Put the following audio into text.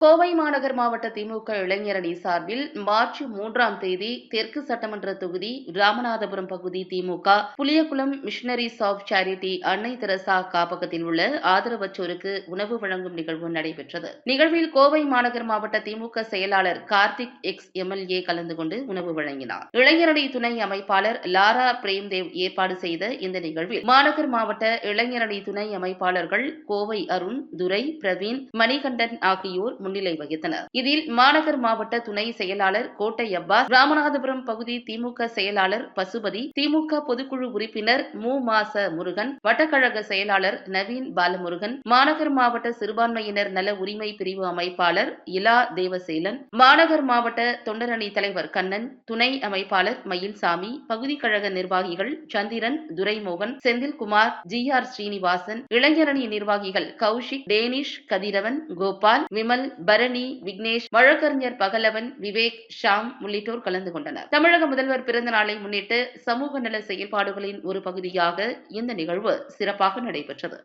கோவை மாநகர் மாவட்ட திமுக இளைஞரணி சார்பில் மார்ச் 3ஆம் தேதி தெற்கு சட்டமன்ற தொகுதி ராமநாதபுரம் பகுதி திமுக புளியகுளம் மிஷனரிஸ் ஆஃப் சேரிட்டி அன்னை தெரசா காப்பகத்தில் உள்ள ஆதரவற்றோருக்கு உணவு வழங்கும் நிகழ்வு நடைபெற்றது. நிகழ்வில் கோவை மாநகர் மாவட்ட திமுக செயலாளர் கார்த்திக் எம்எல்ஏ கலந்து கொண்டு உணவு வழங்கினார். இளைஞரணி துணை அமைப்பாளர் லாரா பிரேம்தேவ் ஏற்பாடு செய்த இந்த நிகழ்வில் மாநகர் மாவட்ட இளைஞரணி துணை அமைப்பாளர்கள் கோவை அருண், துரை, பிரவீன், மணிகண்டன் ஆகியோர் முன்னிலை வகித்தனர். இதில் மாநகர் மாவட்ட துணை செயலாளர் கோட்டை அப்பாஸ், ராமநாதபுரம் பகுதி திமுக செயலாளர் பசுபதி, திமுக பொதுக்குழு உறுப்பினர் மாச முருகன், வட்டக்கழக செயலாளர் நவீன் பாலமுருகன், மாநகர் மாவட்ட சிறுபான்மையினர் நல உரிமை பிரிவு அமைப்பாளர் இலா தேவசேலன், மாநகர் மாவட்ட தொண்டரணி தலைவர் கண்ணன், துணை அமைப்பாளர் மயில்சாமி, பகுதி கழக நிர்வாகிகள் சந்திரன், துரைமோகன், செந்தில்குமார், GR ஸ்ரீனிவாசன், இளைஞரணி நிர்வாகிகள் கௌஷிக், டேனிஷ், கதிரவன், கோபால், விமல், பரணி, விக்னேஷ், வழக்கறிஞர் பகலவன், விவேக், ஷாம் உள்ளிட்டோர் கலந்து கொண்டனர். தமிழக முதல்வர் பிறந்த நாளை முன்னிட்டு சமூக நல செயல்பாடுகளின் ஒரு பகுதியாக இந்த நிகழ்வு சிறப்பாக நடைபெற்றது.